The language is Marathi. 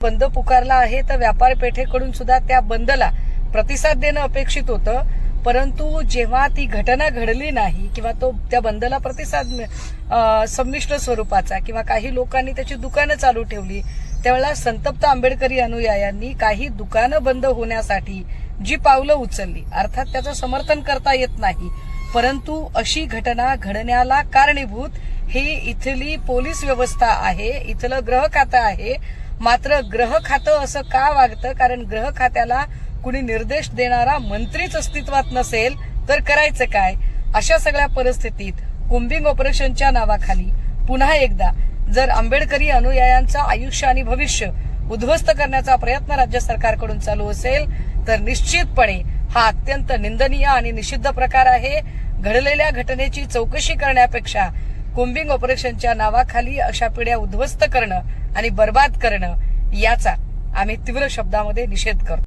बंद पुकारला आहे तर व्यापार पेठेकडून सुद्धा त्या बंदला प्रतिसाद देणं अपेक्षित होतं. परंतु जेव्हा ती घटना घडली नाही किंवा त्या बंदला प्रतिसाद संमिश्र स्वरूपाचा किंवा काही लोकांनी त्याची दुकानं चालू ठेवली, त्यावेळेला संतप्त आंबेडकरी अनुयायांनी काही दुकानं बंद होण्यासाठी जी पावलं उचलली, अर्थात त्याचं समर्थन करता येत नाही, परंतु अशी घटना घडण्याला कारणीभूत ही इथली पोलीस व्यवस्था आहे, इथलं गृह खातं आहे. मात्र गृह खातं असं का वागतं? कारण गृह खात्याला कुणी निर्देश देणारा मंत्रीच अस्तित्वात नसेल तर करायचं काय? अशा सगळ्या परिस्थितीत कोम्बिंग ऑपरेशनच्या नावाखाली पुन्हा एकदा जर आंबेडकरी अनुयायांचं आयुष्य आणि भविष्य उद्ध्वस्त करण्याचा प्रयत्न राज्य सरकारकडून चालू असेल तर निश्चितपणे हा अत्यंत निंदनीय आणि निषिद्ध प्रकार आहे. घडलेल्या घटनेची चौकशी करण्यापेक्षा कोम्बिंग ऑपरेशनच्या नावाखाली अशा पिढ्या उद्ध्वस्त करणं आणि बर्बाद करणं याचा आम्ही तीव्र शब्दामध्ये निषेध करतो.